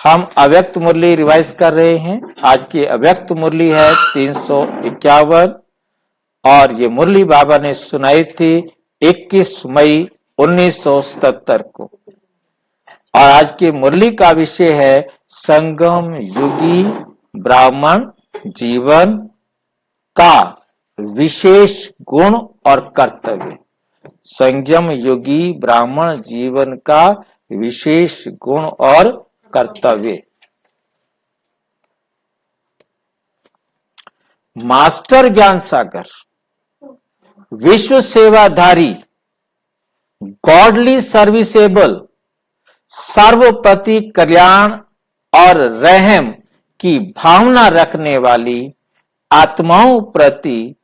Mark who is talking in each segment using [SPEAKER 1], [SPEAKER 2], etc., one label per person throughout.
[SPEAKER 1] हम अव्यक्त मुरली रिवाइज कर रहे हैं। आज की अव्यक्त मुरली है 351 और ये मुरली बाबा ने सुनाई थी 21 मई 1977 को। और आज की मुरली का विषय है संगम युगी ब्राह्मण जीवन का विशेष गुण और कर्तव्य। संयम योगी ब्राह्मण जीवन का विशेष गुण और कर्तव्य। मास्टर ज्ञान सागर, विश्व सेवाधारी, गॉडली सर्विसेबल, सर्वप्रति कल्याण और रहम की भावना रखने वाली आत्माओं प्रति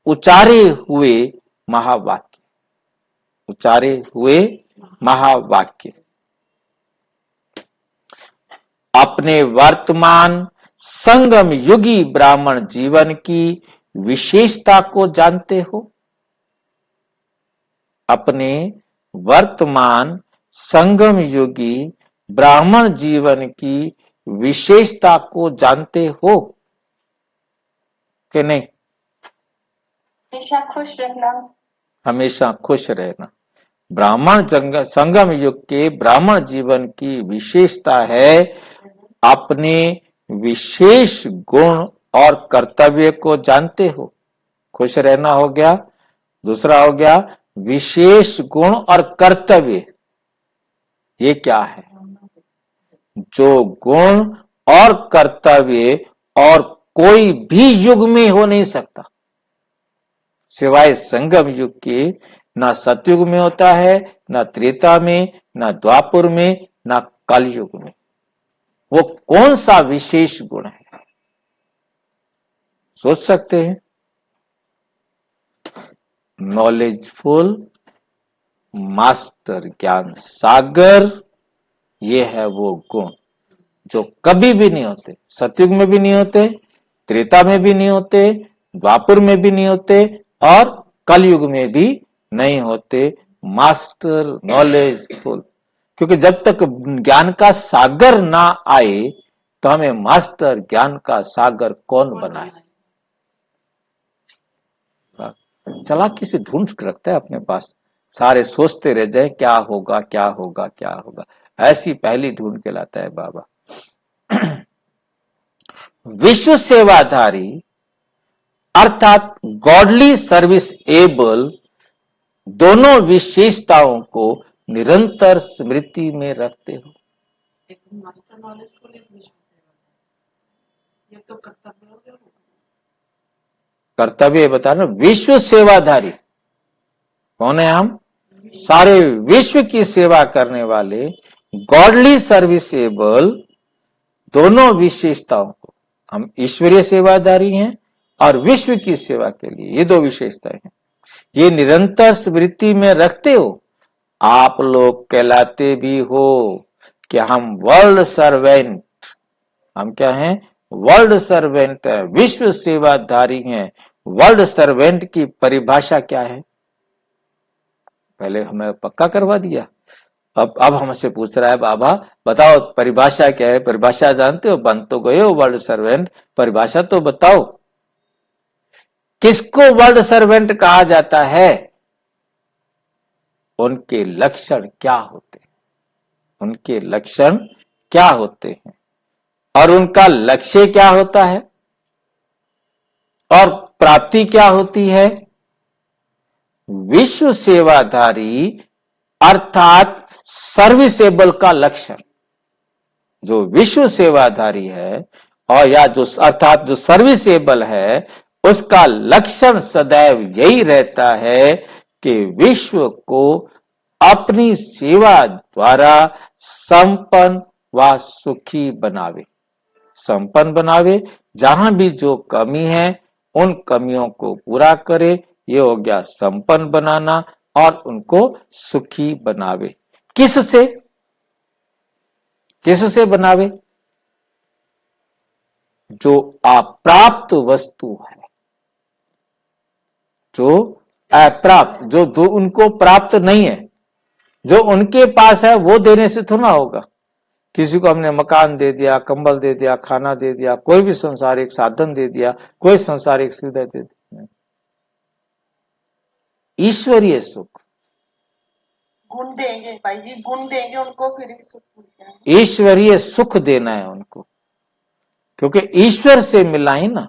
[SPEAKER 1] उचारे हुए महावाक्य। उचारे हुए महावाक्य अपने वर्तमान संगम युगी ब्राह्मण जीवन की विशेषता को जानते हो? अपने वर्तमान संगम युगी ब्राह्मण जीवन की विशेषता को जानते हो कि नहीं?
[SPEAKER 2] हमेशा खुश रहना।
[SPEAKER 1] हमेशा खुश रहना। ब्राह्मण संगम युग के ब्राह्मण जीवन की विशेषता है अपने विशेष गुण और कर्तव्य को जानते हो। खुश रहना हो गया, दूसरा हो गया विशेष गुण और कर्तव्य। ये क्या है? जो गुण और कर्तव्य और कोई भी युग में हो नहीं सकता सिवाय संगम युग के। ना सतयुग में होता है, ना त्रेता में, ना द्वापर में, ना कलयुग में। वो कौन सा विशेष गुण है? सोच सकते हैं? नॉलेजफुल मास्टर ज्ञान सागर, ये है वो गुण जो कभी भी नहीं होते। सतयुग में भी नहीं होते, त्रेता में भी नहीं होते, द्वापर में भी नहीं होते और कलयुग में भी नहीं होते। मास्टर नॉलेजफुल, क्योंकि जब तक ज्ञान का सागर ना आए तो हमें मास्टर ज्ञान का सागर कौन बनाए? चालाकी से ढूंढ के रखता है अपने पास, सारे सोचते रह जाए क्या होगा क्या होगा क्या होगा। ऐसी पहली ढूंढ के लाता है बाबा। विश्व सेवाधारी अर्थात गॉडली सर्विस एबल दोनों विशेषताओं को निरंतर स्मृति में रखते हो।
[SPEAKER 3] एक मास्टर नॉलेज को एक विश्व सेवा, ये तो कर्तव्य हो गया।
[SPEAKER 1] कर्तव्य बता रहे, विश्व सेवाधारी कौन है? हम सारे विश्व की सेवा करने वाले गॉडली सर्विसेबल दोनों विशेषताओं को। हम ईश्वरीय सेवाधारी हैं और विश्व की सेवा के लिए ये दो विशेषताएं हैं। ये निरंतर स्मृति में रखते हो। आप लोग कहलाते भी हो कि हम वर्ल्ड सर्वेंट। हम क्या हैं? वर्ल्ड सर्वेंट है, विश्व सेवाधारी हैं। वर्ल्ड सर्वेंट की परिभाषा क्या है? पहले हमें पक्का करवा दिया, अब हमसे पूछ रहा है बाबा बताओ परिभाषा क्या है? परिभाषा जानते हो? बन तो गए हो वर्ल्ड सर्वेंट, परिभाषा तो बताओ। किसको वर्ल्ड सर्वेंट कहा जाता है? उनके लक्षण क्या होते हैं? उनके लक्षण क्या होते हैं और उनका लक्ष्य क्या होता है और प्राप्ति क्या होती है? विश्व सेवाधारी अर्थात सर्विसेबल का लक्षण, जो विश्व सेवाधारी है और या जो अर्थात जो सर्विसेबल है, उसका लक्षण सदैव यही रहता है कि विश्व को अपनी सेवा द्वारा संपन्न व सुखी बनावे। संपन्न बनावे, जहां भी जो कमी है उन कमियों को पूरा करे। ये हो गया संपन्न बनाना और उनको सुखी बनावे। किससे? किससे बनावे? जो अप्राप्त वस्तु है, जो अप्राप्त, जो उनको प्राप्त नहीं है, जो उनके पास है वो देने से थोड़ा होगा। किसी को हमने मकान दे दिया, कंबल दे दिया, खाना दे दिया, कोई भी संसारिक साधन दे दिया, कोई संसारिक सुविधा दे दी। ईश्वरीय सुख,
[SPEAKER 4] गुण देंगे भाई जी, गुण देंगे उनको, फिर सुख मिलता है।
[SPEAKER 1] ईश्वरीय सुख देना है उनको, क्योंकि ईश्वर से मिला ही ना।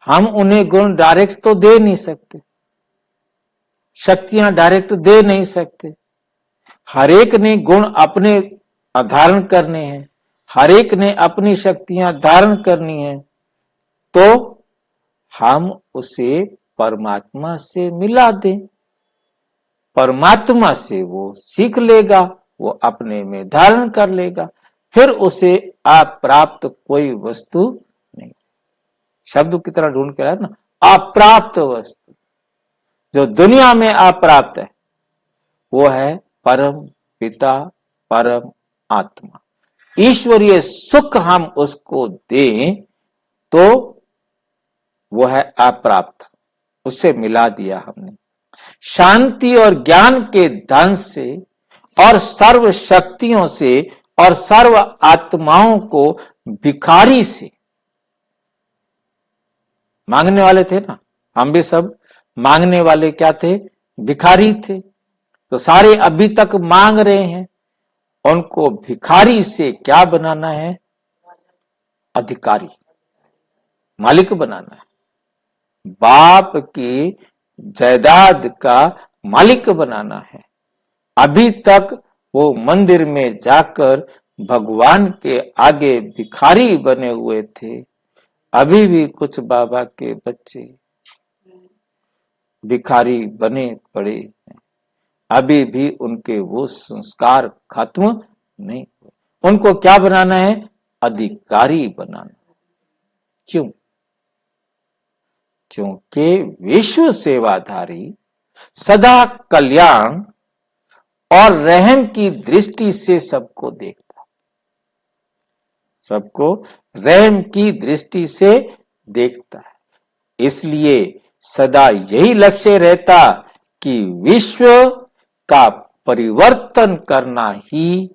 [SPEAKER 1] हम उन्हें गुण डायरेक्ट तो दे नहीं सकते, शक्तियां डायरेक्ट दे नहीं सकते। हर एक ने गुण अपने धारण करने हैं, हर एक ने अपनी शक्तियां धारण करनी है, तो हम उसे परमात्मा से मिला दें। परमात्मा से वो सीख लेगा, वो अपने में धारण कर लेगा, फिर उसे अप्राप्त कोई वस्तु नहीं। शब्द की तरह ढूंढ के ना, अप्राप्त वस्तु जो दुनिया में अप्राप्त है वो है परम पिता, परम आत्मा। ईश्वरीय सुख हम उसको दें तो वो है अप्राप्त, उससे मिला दिया हमने। शांति और ज्ञान के धन से और सर्व शक्तियों से और सर्व आत्माओं को भिखारी से, मांगने वाले थे ना, हम भी सब मांगने वाले क्या थे? भिखारी थे। तो सारे अभी तक मांग रहे हैं, उनको भिखारी से क्या बनाना है? अधिकारी, मालिक बनाना है। बाप की जायदाद का मालिक बनाना है। अभी तक वो मंदिर में जाकर भगवान के आगे भिखारी बने हुए थे। अभी भी कुछ बाबा के बच्चे भिखारी बने पड़े हैं। अभी भी उनके वो संस्कार खत्म नहीं हुए। उनको क्या बनाना है? अधिकारी बनाना। क्यों? क्योंकि विश्व सेवाधारी सदा कल्याण और रहम की दृष्टि से सबको देखता, सबको रहम की दृष्टि से देखता है। इसलिए सदा यही लक्ष्य रहता कि विश्व का परिवर्तन करना ही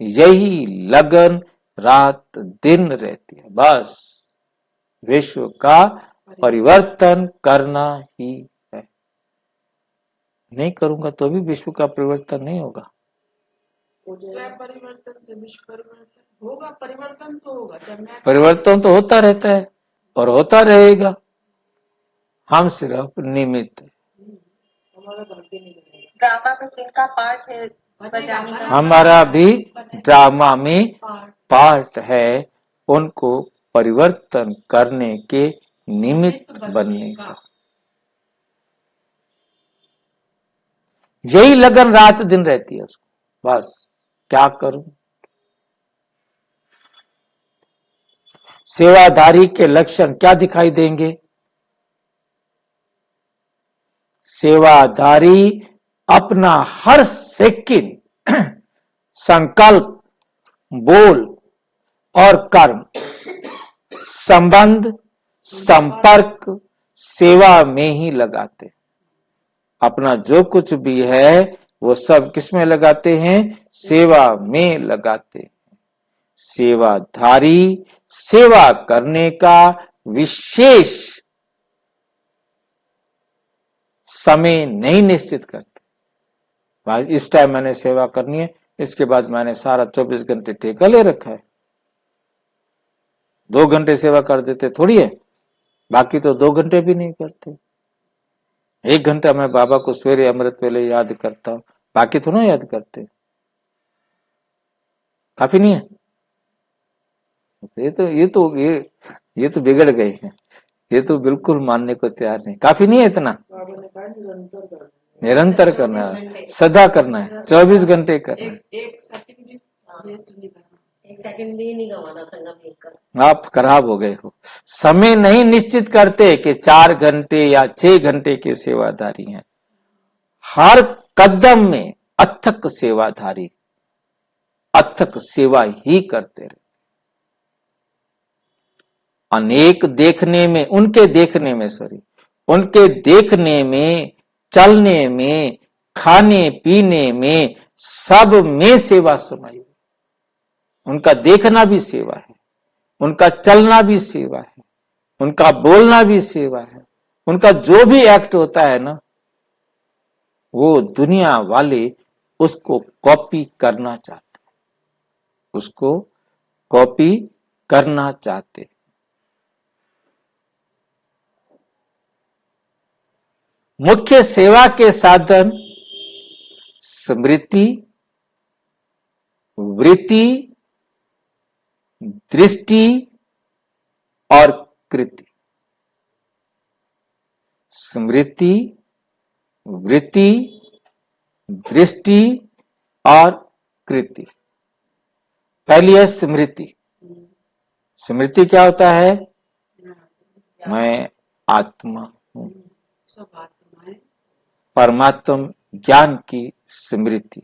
[SPEAKER 1] यही लगन रात दिन रहती है। बस विश्व का परिवर्तन करना ही है। नहीं करूंगा तो भी विश्व का परिवर्तन नहीं होगा।
[SPEAKER 3] स्वयं परिवर्तन से विश्व परिवर्तन होगा। परिवर्तन तो होगा जब मैं
[SPEAKER 1] परिवर्तन तो होता रहता है और होता रहेगा। हम सिर्फ निमित्त हैं।
[SPEAKER 3] हमारा भाग्य नहीं बनेगा।
[SPEAKER 4] ड्रामा में जिनका पार्ट है बजाने का,
[SPEAKER 1] हमारा भी ड्रामा में पार्ट है, उनको परिवर्तन करने के निमित्त बनने का। यही लगन रात दिन रहती है उसको। बस क्या करूं? सेवाधारी के लक्षण क्या दिखाई देंगे? सेवाधारी अपना हर सेकंड संकल्प, बोल और कर्म, संबंध, संपर्क सेवा में ही लगाते। अपना जो कुछ भी है वो सब किस में लगाते हैं? सेवा में लगाते हैं। सेवाधारी सेवा करने का विशेष समय नहीं निश्चित करते। भाई इस टाइम मैंने सेवा करनी है, इसके बाद मैंने सारा 24 घंटे ठेका ले रखा है। 2 घंटे सेवा कर देते थोड़ी है, बाकी तो 2 घंटे भी नहीं करते। 1 घंटा मैं बाबा को सवेरे अमृत वेले याद करता हूं, बाकी थोड़ा याद करते। काफी नहीं है? ये तो बिगड़ गए हैं। ये तो बिल्कुल मानने को तैयार नहीं। काफी नहीं है इतना?
[SPEAKER 3] बाबा ने कहा निरंतर करना।
[SPEAKER 1] निरंतर करना है, सदा करना है, 24 घंटे करना है।
[SPEAKER 3] एक सेकंड भी वेस्ट नहीं करना।
[SPEAKER 5] एक सेकंड भी नहीं गंवाना संगम एक का।
[SPEAKER 1] आप खराब हो गए हो। समय नहीं निश्चित करते कि 4 घंटे या 6 घंटे के सेवाधारी हैं। हर कदम में अथक सेवाधारी, अथक सेवा ही करते रहे। अनेक देखने में, उनके देखने में, चलने में, खाने पीने में, सब में सेवा समाई। उनका देखना भी सेवा है, उनका चलना भी सेवा है, उनका बोलना भी सेवा है, उनका जो भी एक्ट होता है ना, वो दुनिया वाले उसको कॉपी करना चाहते, उसको कॉपी करना चाहते। मुख्य सेवा के साधन स्मृति, वृत्ति, दृष्टि और कृति। स्मृति, वृत्ति, दृष्टि और कृति। पहली है स्मृति। स्मृति क्या होता है? मैं आत्मा हूं।
[SPEAKER 3] सब आत्माएं
[SPEAKER 1] परमात्म ज्ञान की स्मृति।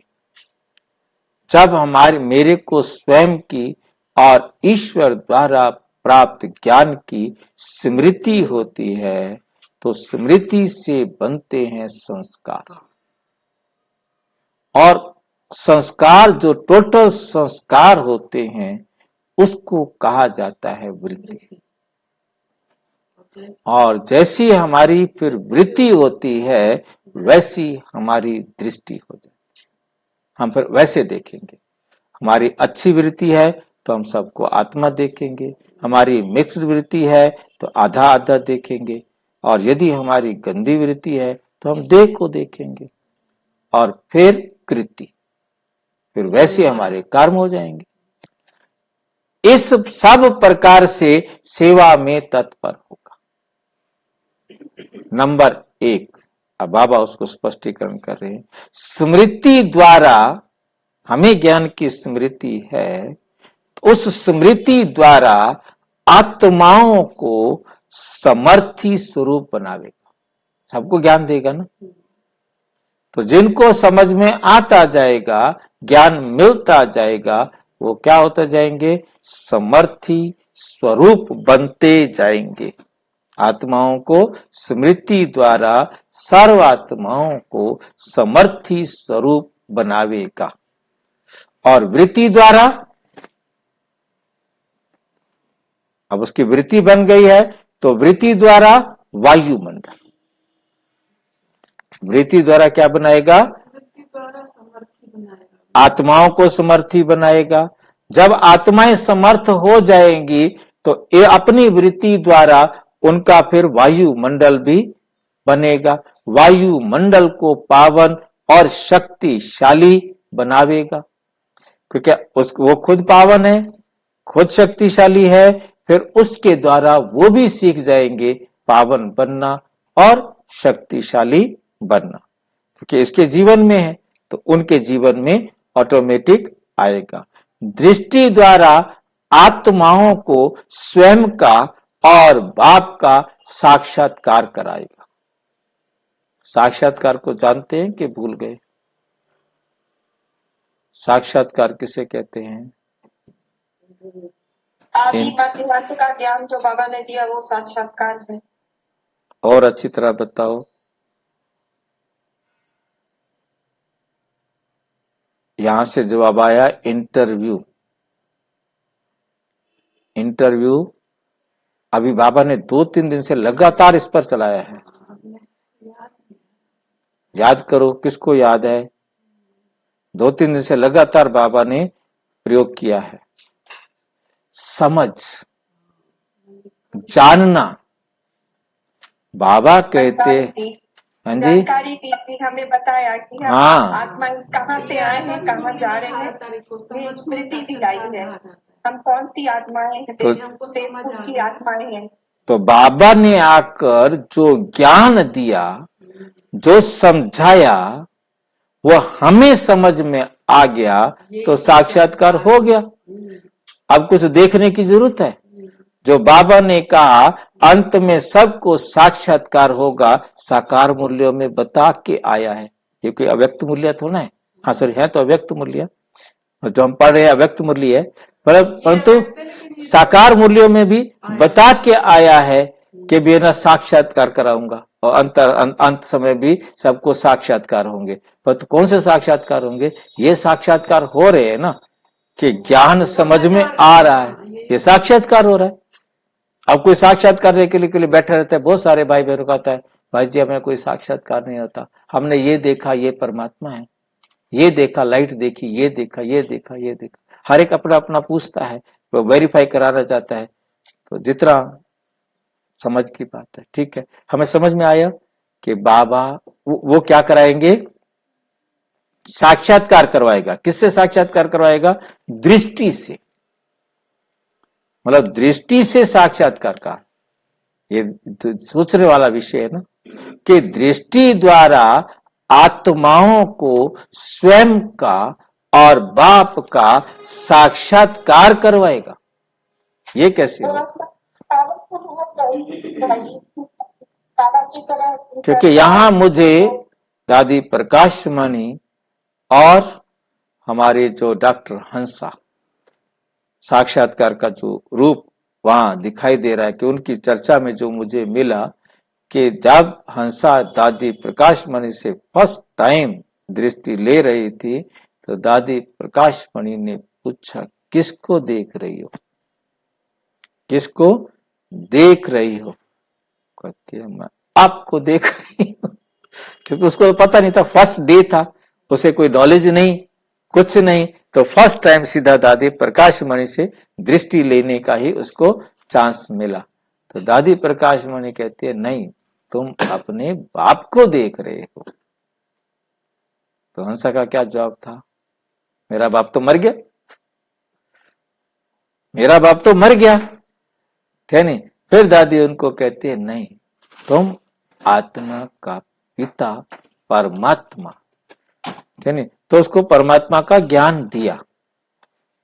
[SPEAKER 1] जब हमारे मेरे को स्वयं की और ईश्वर द्वारा प्राप्त ज्ञान की स्मृति होती है तो स्मृति से बनते हैं संस्कार। और संस्कार जो टोटल संस्कार होते हैं उसको कहा जाता है वृत्ति। और जैसी हमारी फिर वृत्ति होती है वैसी हमारी दृष्टि हो जाती है। हम फिर वैसे देखेंगे। हमारी अच्छी वृत्ति है तो हम सबको आत्मा देखेंगे, हमारी मिक्स्ड वृत्ति है तो आधा आधा देखेंगे, और यदि हमारी गंदी वृत्ति है तो हम देह को देखेंगे, और फिर कृति, फिर वैसे हमारे कर्म हो जाएंगे। इस सब प्रकार से सेवा में तत्पर होगा। नंबर 1, अब बाबा उसको स्पष्टीकरण कर रहे हैं। स्मृति द्वारा हमें ज्ञान की स्मृति है, तो उस स्मृति द्वारा आत्माओं को समर्थी स्वरूप बनावेगा। सबको ज्ञान देगा ना, तो जिनको समझ में आता जाएगा, ज्ञान मिलता जाएगा, वो क्या होता जाएंगे? समर्थी स्वरूप बनते जाएंगे। आत्माओं को स्मृति द्वारा सर्वात्माओं को समर्थी स्वरूप बनावेगा। और वृत्ति द्वारा, अब उसकी वृत्ति बन गई है तो वृत्ति द्वारा वायुमंडल, वृत्ति द्वारा क्या बनाएगा?
[SPEAKER 3] वृत्ति द्वारा समर्थी बनाएगा,
[SPEAKER 1] आत्माओं को समर्थी बनाएगा। जब आत्माएं समर्थ हो जाएंगी तो ये अपनी वृत्ति द्वारा उनका फिर वायुमंडल भी बनेगा। वायुमंडल को पावन और शक्तिशाली बनावेगा, क्योंकि वो खुद पावन है, खुद शक्तिशाली है, फिर उसके द्वारा वो भी सीख जाएंगे पावन बनना और शक्तिशाली बनना, क्योंकि इसके जीवन में है तो उनके जीवन में ऑटोमेटिक आएगा। दृष्टि द्वारा आत्माओं को स्वयं का और बाप का साक्षात्कार कराएगा। साक्षात्कार को जानते हैं कि भूल गए? साक्षात्कार किसे कहते हैं?
[SPEAKER 2] आदि मध्यांत का ज्ञान जो बाबा ने दिया वो साक्षात्कार है।
[SPEAKER 1] और अच्छी तरह बताओ। यहां से जवाब आया इंटरव्यू। इंटरव्यू अभी बाबा ने 2-3 दिन से लगातार इस पर चलाया है। याद करो, किसको याद है? 2-3 दिन से लगातार बाबा ने प्रयोग किया है। समझ, जानना। बाबा कहते, हाँ जी,
[SPEAKER 2] जानकारी दी थी, हमें बताया कि हम
[SPEAKER 1] हाँ,
[SPEAKER 2] आत्मा कहाँ से आए हैं, कहाँ जा रहे हैं। ये स्मृति दिलाई है, हम कौन सी आत्माएं हैं, देवपुर की आत्माएं हैं।
[SPEAKER 1] तो बाबा ने आकर जो ज्ञान दिया, जो समझाया, वो हमें समझ में आ गया तो साक्षात्कार हो गया। अब कुछ देखने की जरूरत है? जो बाबा ने कहा अंत में सबको साक्षात्कार होगा, साकार मूल्यों में बता के आया है। ये कोई अव्यक्त मूल्य थोड़ा है। हाँ सॉरी, है तो अव्यक्त मूल्य, जो हम पढ़ रहे हैं अव्यक्त मूल्य है, परंतु साकार मूल्यों में भी बता के आया है कि मेरा साक्षात्कार कराऊंगा। और अंत समय भी सबको साक्षात्कार होंगे। पर तो कौन से साक्षात्कार होंगे? ये साक्षात्कार हो रहे हैं ना कि ज्ञान समझ में आ रहा है, ये साक्षात्कार हो रहा है। अब कोई साक्षात्कार करने के लिए बैठा रहता है, बहुत सारे भाई बहनों कहता है भाई जी हमें कोई साक्षात्कार नहीं होता, हमने ये देखा ये परमात्मा है, ये देखा लाइट देखी, ये देखा ये देखा ये देखा। हर एक अपना अपना पूछता है, वो वेरीफाई कराना चाहता है। तो जितना समझ की बात है, ठीक है, हमें समझ में आया कि बाबा वो क्या कराएंगे? साक्षात्कार करवाएगा। किससे साक्षात्कार करवाएगा? दृष्टि से, मतलब दृष्टि से साक्षात्कार का। ये सोचने वाला विषय है ना कि दृष्टि द्वारा आत्माओं को स्वयं का और बाप का साक्षात्कार करवाएगा। ये कैसे हो? क्योंकि यहां मुझे दादी प्रकाश मणि और हमारे जो डॉक्टर हंसा साक्षात्कार का जो रूप वहां दिखाई दे रहा है कि उनकी चर्चा में जो मुझे मिला कि जब हंसा दादी प्रकाश मणि से फर्स्ट टाइम दृष्टि ले रही थी तो दादी प्रकाश मणि ने पूछा किसको देख रही हो, किसको देख रही हो? कहती है मैं आपको देख रही हूं। क्योंकि उसको पता नहीं था, फर्स्ट डे था, उसे कोई नॉलेज नहीं, कुछ नहीं, तो फर्स्ट टाइम सीधा दादी प्रकाश मणि से दृष्टि लेने का ही उसको चांस मिला। तो दादी प्रकाश मणि कहती है नहीं, तुम अपने बाप को देख रहे हो। तो हंसा का क्या जवाब था? मेरा बाप तो मर गया, मेरा बाप तो मर गया, थे नहीं। फिर दादी उनको कहती है नहीं, तुम आत्मा का पिता परमात्मा, थे नहीं। तो उसको परमात्मा का ज्ञान दिया,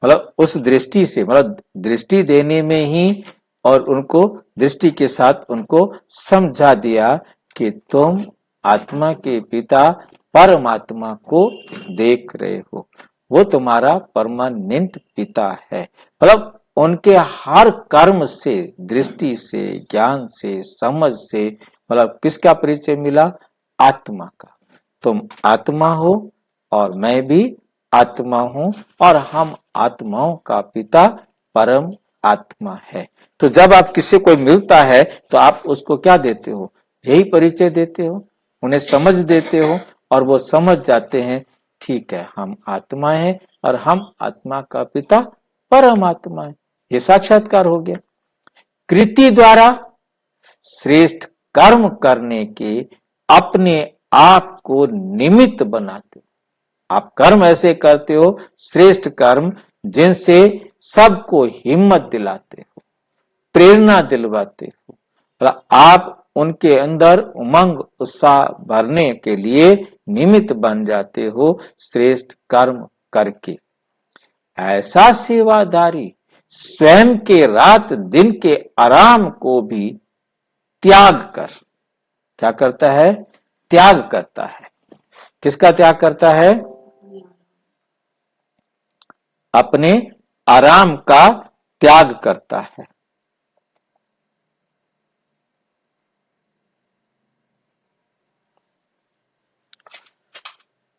[SPEAKER 1] मतलब उस दृष्टि से, मतलब दृष्टि देने में ही, और उनको दृष्टि के साथ उनको समझा दिया कि तुम आत्मा के पिता परमात्मा को देख रहे हो, वो तुम्हारा परमानेंट पिता है। मतलब उनके हर कर्म से, दृष्टि से, ज्ञान से, समझ से, मतलब किसका परिचय मिला? आत्मा का। तुम आत्मा हो और मैं भी आत्मा हूं और हम आत्माओं का पिता परम आत्मा है। तो जब आप किसी को मिलता है तो आप उसको क्या देते हो? यही परिचय देते हो, उन्हें समझ देते हो और वो समझ जाते हैं ठीक है हम आत्मा हैं और हम आत्मा का पिता परमात्मा है। ये साक्षात्कार हो गया। कृति द्वारा श्रेष्ठ कर्म करने के अपने आप को निमित्त बनाते हो। आप कर्म ऐसे करते हो, श्रेष्ठ कर्म, जिनसे सबको हिम्मत दिलाते हो, प्रेरणा दिलवाते हो, मतलब आप उनके अंदर उमंग उत्साह भरने के लिए निमित्त बन जाते हो श्रेष्ठ कर्म करके। ऐसा सेवादारी स्वयं के रात दिन के आराम को भी त्याग कर, क्या करता है? त्याग करता है। किसका त्याग करता है? अपने आराम का त्याग करता है।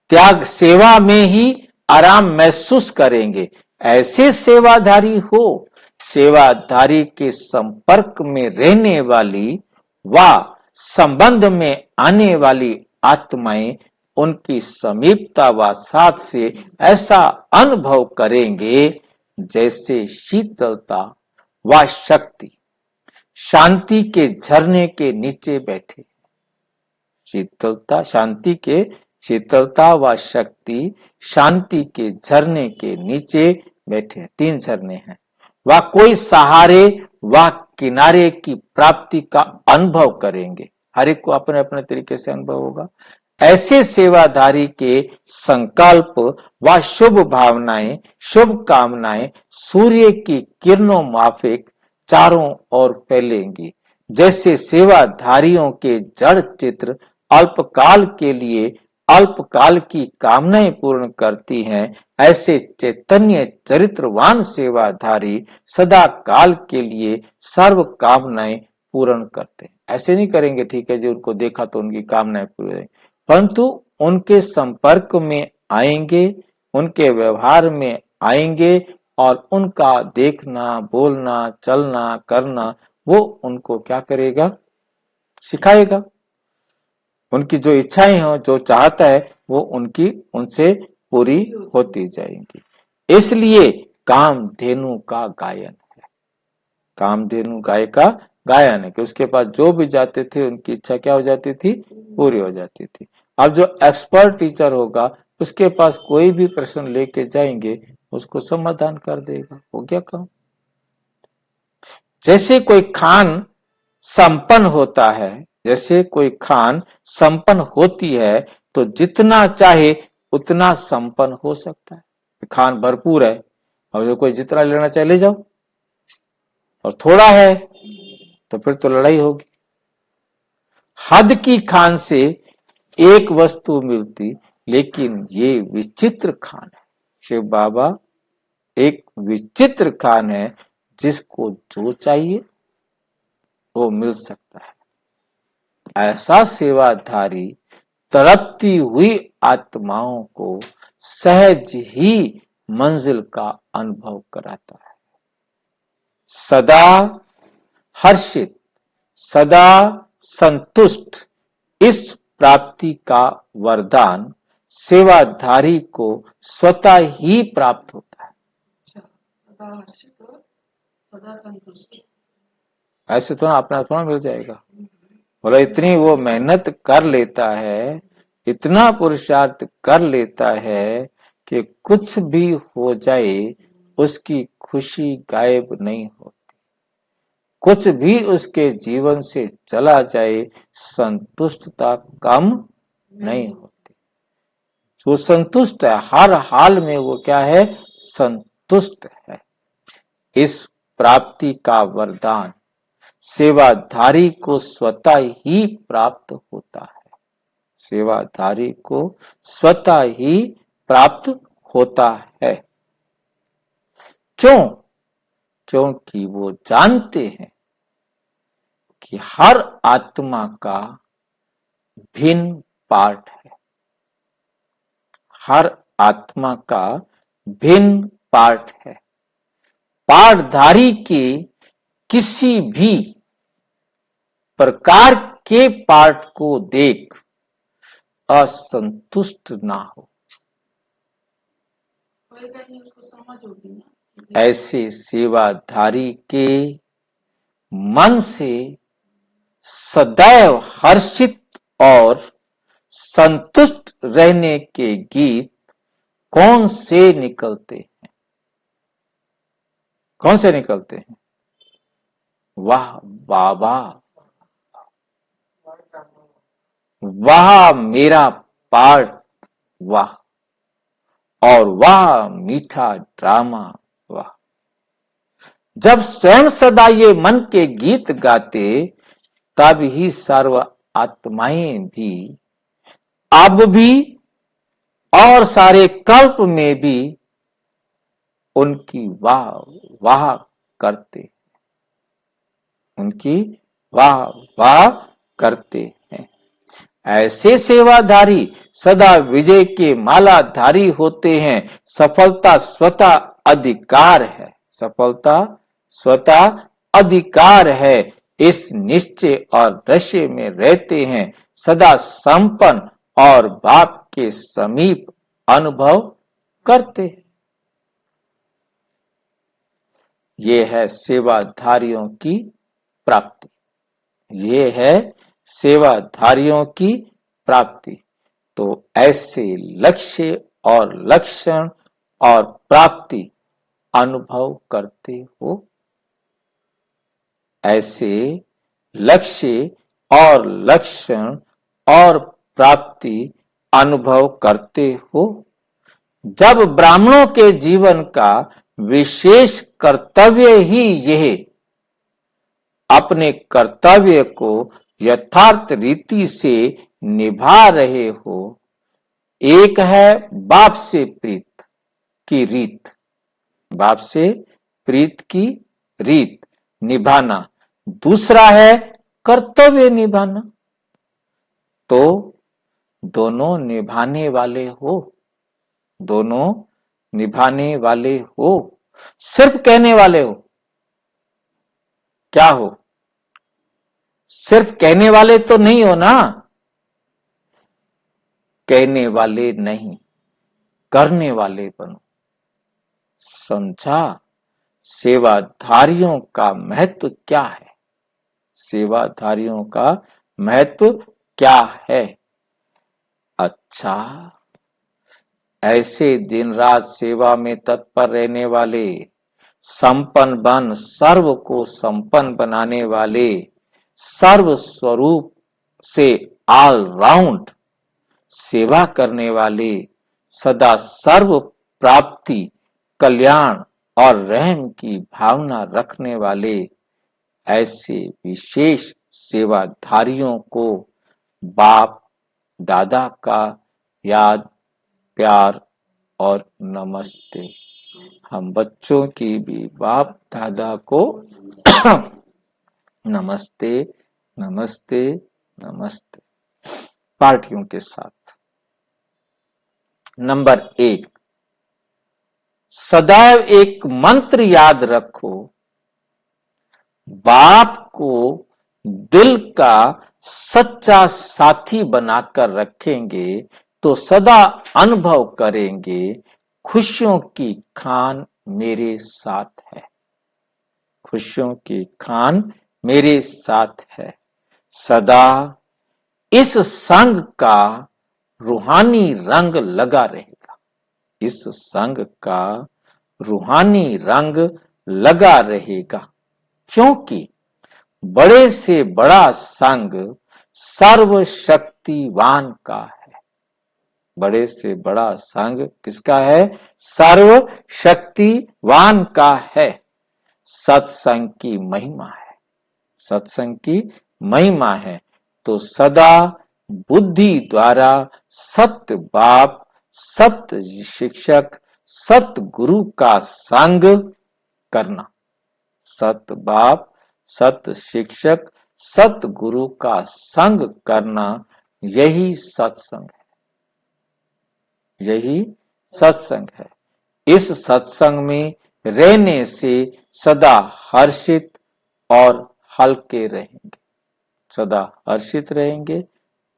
[SPEAKER 1] त्याग सेवा में ही आराम महसूस करेंगे। ऐसे सेवाधारी हो, सेवाधारी के संपर्क में रहने वाली व संबंध में आने वाली आत्माएं उनकी समीपता व साथ से ऐसा अनुभव करेंगे जैसे शीतलता व शक्ति शांति के झरने के नीचे बैठे। शीतलता, शांति के, शीतलता व शक्ति शांति के झरने के नीचे बैठे। 3 झरने हैं। वह कोई सहारे व किनारे की प्राप्ति का अनुभव करेंगे। हर एक को अपने अपने तरीके से अनुभव होगा। ऐसे सेवाधारी के संकल्प व शुभ भावनाएं, शुभ कामनाएं सूर्य की किरणों माफिक चारों ओर फैलेंगी। जैसे सेवाधारियों के जड़ चित्र अल्पकाल के लिए अल्पकाल की कामनाएं पूर्ण करती हैं, ऐसे चैतन्य चरित्रवान सेवाधारी सदा काल के लिए सर्व कामनाएं पूर्ण करते हैं। ऐसे नहीं करेंगे ठीक है जी, उनको देखा तो उनकी कामनाएं पूरी होंगी, परंतु उनके संपर्क में आएंगे, उनके व्यवहार में आएंगे और उनका देखना, बोलना, चलना, करना वो उनको क्या करेगा, सिखाएगा। उनकी जो इच्छाएं हो, जो चाहता है वो उनकी उनसे पूरी होती जाएंगी। इसलिए कामधेनु का गायन है, कामधेनु गाय का गायन है कि उसके पास जो भी जाते थे उनकी इच्छा क्या हो जाती थी, पूरी हो जाती थी। अब जो एक्सपर्ट टीचर होगा उसके पास कोई भी प्रश्न लेके जाएंगे, उसको समाधान कर देगा, हो गया काम। जैसे कोई खान संपन्न होता है, जैसे कोई खान संपन्न होती है तो जितना चाहे उतना संपन्न हो सकता है। खान भरपूर है, अब जो कोई जितना लेना चाहे ले जाओ, और थोड़ा है तो फिर तो लड़ाई होगी। हद की खान से एक वस्तु मिलती, लेकिन ये विचित्र खान है। शिव बाबा एक विचित्र खान है, जिसको जो चाहिए वो मिल सकता है। ऐसा सेवाधारी तड़पती हुई आत्माओं को सहज ही मंजिल का अनुभव कराता है। सदा हर्षित, सदा संतुष्ट, इस प्राप्ति का वरदान सेवाधारी को स्वतः ही प्राप्त होता है।
[SPEAKER 3] अच्छा, सदा हर्षित और सदा संतुष्ट,
[SPEAKER 1] ऐसे तो अपना थोड़ा मिल जाएगा। बोला इतनी वो मेहनत कर लेता है, इतना पुरुषार्थ कर लेता है कि कुछ भी हो जाए उसकी खुशी गायब नहीं होती, कुछ भी उसके जीवन से चला जाए संतुष्टता कम नहीं होती। जो संतुष्ट है हर हाल में, वो क्या है, संतुष्ट है। इस प्राप्ति का वरदान सेवाधारी को स्वतः ही प्राप्त होता है, सेवाधारी को स्वतः ही प्राप्त होता है। क्यों? क्योंकि वो जानते हैं कि हर आत्मा का भिन्न पार्ट है, हर आत्मा का भिन्न पार्ट है। पार्टधारी के किसी भी प्रकार के पार्ट को देख असंतुष्ट ना हो,
[SPEAKER 3] होएगा ही, उसको समझ होगी ना।
[SPEAKER 1] ऐसे सेवाधारी के मन से सदैव हर्षित और संतुष्ट रहने के गीत कौन से निकलते हैं, कौन से निकलते हैं? वाह बाबा, वाह मेरा पार्ट, वाह, और वाह मीठा ड्रामा, वाह। जब स्वयं सदा ये मन के गीत गाते, तब ही सर्व आत्माएं भी, अब भी और सारे कल्प में भी उनकी वाह वाह करते, उनकी वाह वाह करते हैं। ऐसे सेवाधारी सदा विजय के मालाधारी होते हैं। सफलता स्वतः अधिकार है, सफलता स्वतः अधिकार है, इस निश्चय और दशे में रहते हैं। सदा संपन्न और बाप के समीप अनुभव करते हैं। ये है सेवाधारियों की प्राप्ति, ये है सेवाधारियों की प्राप्ति। तो ऐसे लक्ष्य और लक्षण और प्राप्ति अनुभव करते हो, ऐसे लक्ष्य और लक्षण और प्राप्ति अनुभव करते हो। जब ब्राह्मणों के जीवन का विशेष कर्तव्य ही यह अपने कर्तव्य को यथार्थ रीति से निभा रहे हो, एक है बाप से प्रीत की रीत, बाप से प्रीत की रीत निभाना, दूसरा है कर्तव्य निभाना। तो दोनों निभाने वाले हो, दोनों निभाने वाले हो, सिर्फ कहने वाले हो। क्या हो? सिर्फ कहने वाले तो नहीं हो ना, कहने वाले नहीं, करने वाले बनो। समझा? सेवाधारियों का महत्व क्या है? सेवाधारियों का महत्व क्या है? अच्छा, ऐसे दिन रात सेवा में तत्पर रहने वाले, संपन्न बन सर्व को संपन्न बनाने वाले, सर्व स्वरूप से ऑल राउंड सेवा करने वाले, सदा सर्व प्राप्ति, कल्याण और रहम की भावना रखने वाले, ऐसे विशेष सेवाधारियों को बाप दादा का याद, प्यार और नमस्ते। हम बच्चों की भी बाप दादा को नमस्ते नमस्ते नमस्ते। पार्टियों के साथ। नंबर 1, सदैव एक मंत्र याद रखो, बाप को दिल का सच्चा साथी बनाकर रखेंगे तो सदा अनुभव करेंगे, खुशियों की खान मेरे साथ है, खुशियों की खान मेरे साथ है। सदा इस संग का रूहानी रंग लगा रहेगा, इस संग का रूहानी रंग लगा रहेगा, क्योंकि बड़े से बड़ा संग सर्वशक्तिवान का है। बड़े से बड़ा संग किसका है? सर्वशक्तिवान का है। सत्संग की महिमा है, सत्संग की महिमा है। तो सदा बुद्धि द्वारा सत्य बाप, सत्य शिक्षक, सत्य गुरु का संग करना। सत्य बाप, सत्य शिक्षक, सत्य गुरु का संग करना, यही सत्संग है, यही सत्संग है। इस सत्संग में रहने से सदा हर्षित और हल्के रहेंगे, सदा हर्षित रहेंगे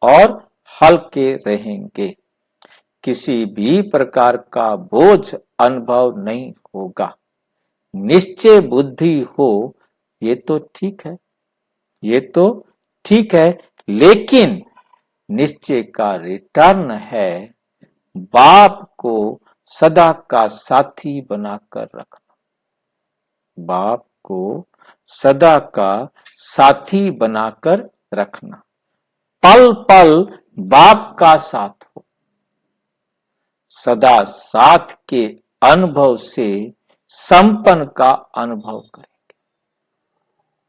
[SPEAKER 1] और हल्के रहेंगे। किसी भी प्रकार का बोझ अनुभव नहीं होगा। निश्चय बुद्धि हो, ये तो ठीक है, ये तो ठीक है, लेकिन निश्चय का रिटर्न है बाप को सदा का साथी बनाकर रखना, बाप को सदा का साथी बनाकर रखना। पल पल बाप का साथ हो, सदा साथ के अनुभव से संपन्न का अनुभव करेंगे,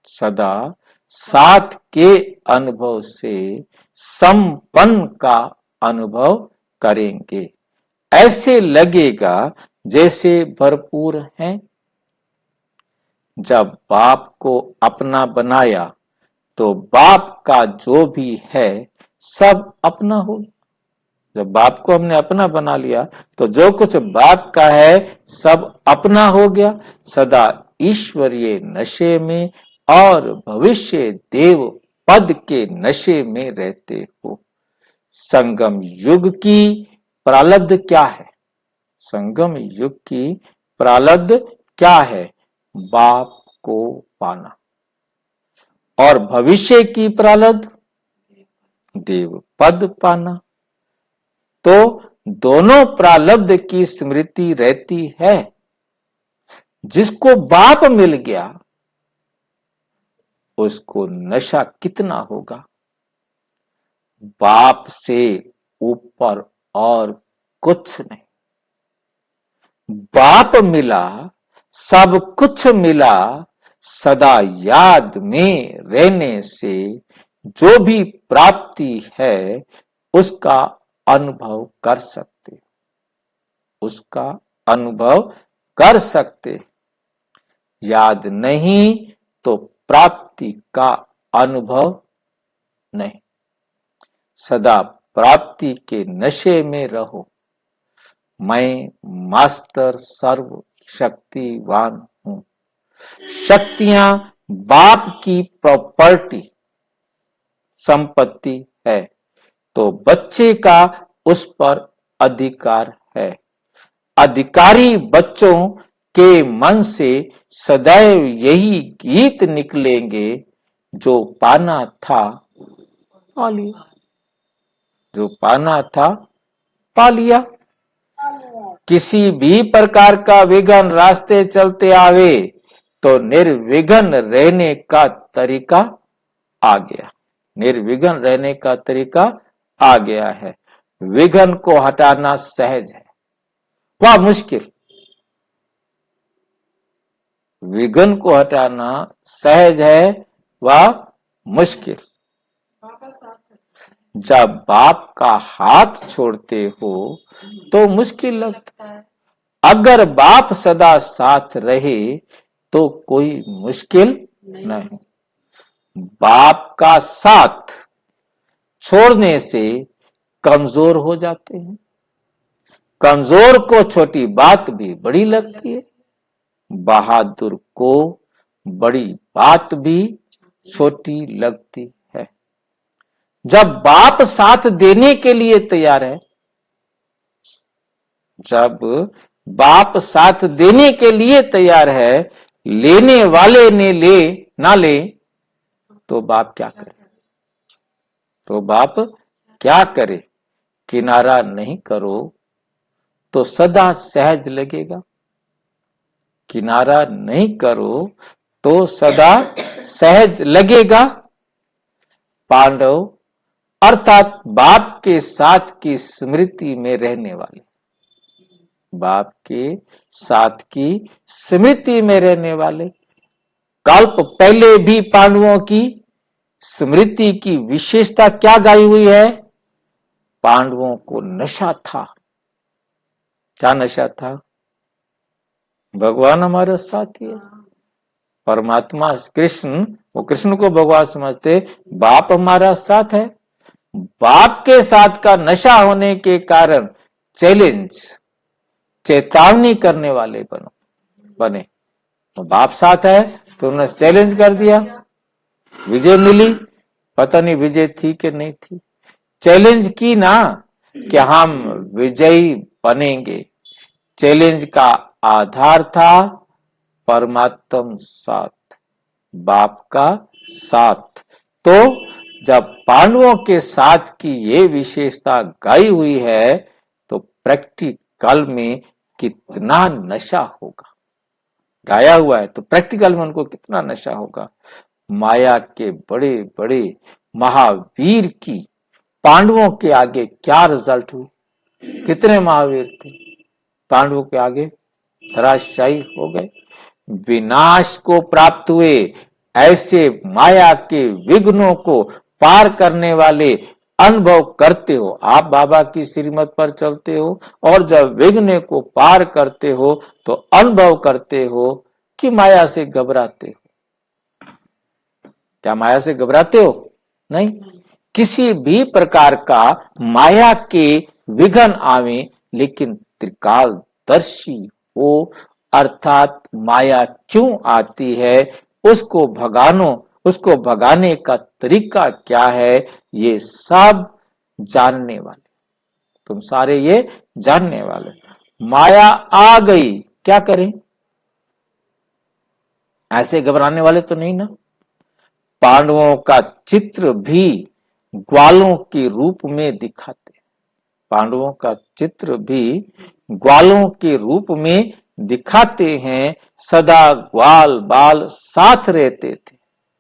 [SPEAKER 1] सदा साथ के अनुभव से संपन्न का अनुभव करेंगे। ऐसे लगेगा जैसे भरपूर हैं। जब बाप को अपना बनाया तो बाप का जो भी है सब अपना हो। जब बाप को हमने अपना बना लिया तो जो कुछ बाप का है सब अपना हो गया। सदा ईश्वरीय नशे में और भविष्य देव पद के नशे में रहते हो। संगम युग की प्रारब्ध क्या है? संगम युग की प्रारब्ध क्या है? बाप को पाना। और भविष्य की प्रारब्ध देव पद पाना। तो दोनों प्रारब्ध की स्मृति रहती है। जिसको बाप मिल गया उसको नशा कितना होगा। बाप से ऊपर और कुछ नहीं। बाप मिला, सब कुछ मिला। सदा याद में रहने से जो भी प्राप्ति है उसका अनुभव कर सकते, उसका अनुभव कर सकते। याद नहीं तो प्राप्ति प्राप्ति का अनुभव नहीं। सदा प्राप्ति के नशे में रहो। मैं मास्टर सर्व शक्तिवान हूं। शक्तियां बाप की प्रॉपर्टी, संपत्ति है, तो बच्चे का उस पर अधिकार है। अधिकारी बच्चों के मन से सदैव यही गीत निकलेंगे, जो पाना था पा लिया, जो पाना था पा लिया। किसी भी प्रकार का विघ्न रास्ते चलते आवे तो निर्विघ्न रहने का तरीका आ गया। निर्विघ्न रहने का तरीका आ गया है। विघ्न को हटाना सहज है, वह मुश्किल। विघ्न को हटाना सहज है, वह मुश्किल।
[SPEAKER 3] बाबा साथ है।
[SPEAKER 1] जब बाप का हाथ छोड़ते हो तो मुश्किल लगता है। अगर बाप सदा साथ रहे तो कोई मुश्किल नहीं। बाप का साथ छोड़ने से कमजोर हो जाते हैं। कमजोर को छोटी बात भी बड़ी लगती है, बहादुर को बड़ी बात भी छोटी लगती है। जब बाप साथ देने के लिए तैयार है, जब बाप साथ देने के लिए तैयार है, लेने वाले ने ले ना ले तो बाप क्या करे? तो बाप क्या करे? किनारा नहीं करो तो सदा सहज लगेगा। किनारा नहीं करो तो सदा सहज लगेगा। पांडव अर्थात बाप के साथ की स्मृति में रहने वाले, बाप के साथ की स्मृति में रहने वाले। कल्प पहले भी पांडवों की स्मृति की विशेषता क्या गाई हुई है? पांडवों को नशा था। क्या नशा था? भगवान हमारे साथ ही है। परमात्मा कृष्ण, वो कृष्ण को भगवान समझते, बाप हमारा साथ है। बाप के साथ का नशा होने के कारण चैलेंज, चेतावनी करने वाले बने। तो बाप साथ है तो उन्होंने चैलेंज कर दिया, विजय मिली। पता नहीं विजय थी कि नहीं थी, चैलेंज की ना कि हम विजयी बनेंगे। चैलेंज का आधार था परमात्म साथ, बाप का साथ। तो जब पांडवों के साथ की ये विशेषता गाई हुई है तो प्रैक्टिकल में कितना नशा होगा। गाया हुआ है तो प्रैक्टिकल में उनको कितना नशा होगा। माया के बड़े बड़े महावीर की पांडवों के आगे क्या रिजल्ट हुई? कितने महावीर थे, पांडवों के आगे धराशायी हो गए, विनाश को प्राप्त हुए। ऐसे माया के विघ्नों को पार करने वाले अनुभव करते हो। आप बाबा की श्रीमत पर चलते हो और जब विघ्न को पार करते हो तो अनुभव करते हो कि माया से घबराते हो। क्या माया से घबराते हो? नहीं। किसी भी प्रकार का माया के विघ्न आवे, लेकिन त्रिकालदर्शी हो, अर्थात माया क्यों आती है, उसको भगाने का तरीका क्या है, ये सब जानने वाले, तुम सारे ये जानने वाले। माया आ गई, क्या करें? ऐसे घबराने वाले तो नहीं ना। पांडवों का चित्र भी ग्वालों के रूप में दिखाते, पांडवों का चित्र भी ग्वालों के रूप में दिखाते हैं। सदा ग्वाल बाल साथ रहते थे,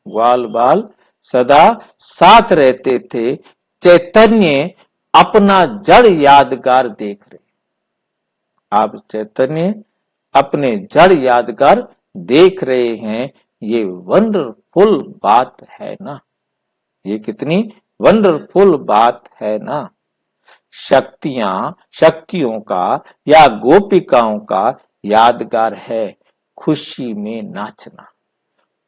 [SPEAKER 1] ग्वाल बाल सदा साथ रहते थे। चैतन्य अपना जड़ यादगार देख रहे, आप चैतन्य अपने जड़ यादगार देख रहे हैं। ये वंडरफुल बात है ना, ये कितनी वंडरफुल बात है ना। शक्तियों का या गोपिकाओं का यादगार है खुशी में नाचना,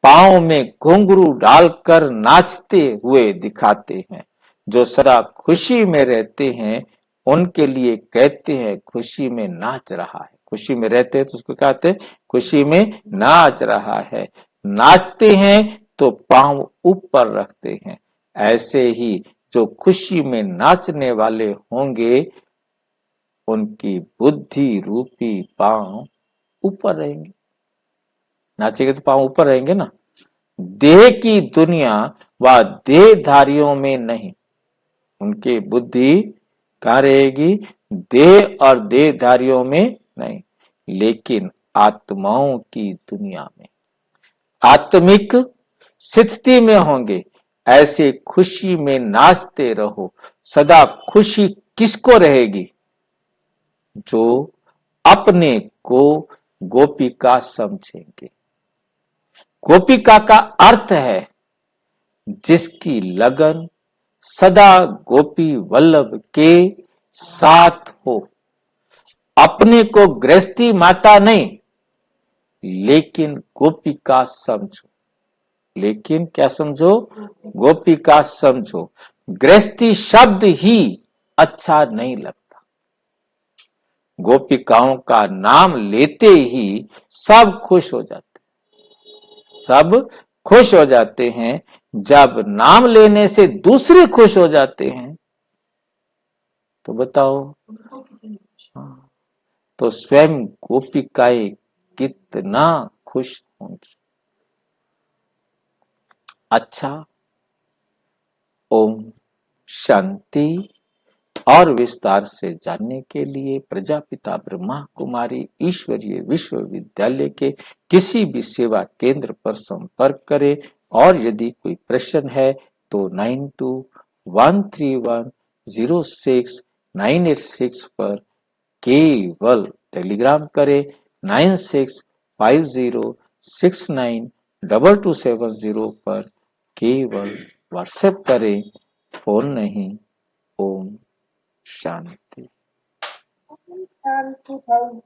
[SPEAKER 1] पांव में घुंघरू डालकर नाचते हुए दिखाते हैं। जो सदा खुशी में रहते हैं उनके लिए कहते हैं खुशी में नाच रहा है। खुशी में रहते हैं तो उसको कहते हैं खुशी में नाच रहा है। नाचते हैं तो पांव ऊपर रखते हैं। ऐसे ही जो खुशी में नाचने वाले होंगे उनकी बुद्धि रूपी पांव ऊपर रहेंगे। नाचेंगे तो पांव ऊपर रहेंगे ना। देह की दुनिया व देहधारियों में नहीं, उनकी बुद्धि कहाँ रहेगी? देह और देहधारियों में नहीं, लेकिन आत्माओं की दुनिया में, आत्मिक स्थिति में होंगे। ऐसे खुशी में नाचते रहो। सदा खुशी किसको रहेगी? जो अपने को गोपिका समझेंगे। गोपिका का अर्थ है जिसकी लगन सदा गोपी वल्लभ के साथ हो। अपने को गृहस्थी माता नहीं, लेकिन गोपिका समझो। लेकिन क्या समझो? गोपिका समझो। गृहस्थी शब्द ही अच्छा नहीं लगता। गोपिकाओं का नाम लेते ही सब खुश हो जाते, सब खुश हो जाते हैं। जब नाम लेने से दूसरे खुश हो जाते हैं तो बताओ,
[SPEAKER 3] उनको कितनी खुशी।
[SPEAKER 1] हाँ, तो स्वयं गोपिकाएं कितना खुश होंगी। अच्छा, ओम शांति। और विस्तार से जानने के लिए प्रजापिता ब्रह्मा कुमारी ईश्वरीय विश्वविद्यालय के किसी भी सेवा केंद्र पर संपर्क करें। और यदि कोई प्रश्न है तो 9213106986 पर केवल टेलीग्राम करें। 9650692270 पर केवल व्हाट्सएप करें, फोन नहीं। ओम शांति।
[SPEAKER 2] शांति भाई।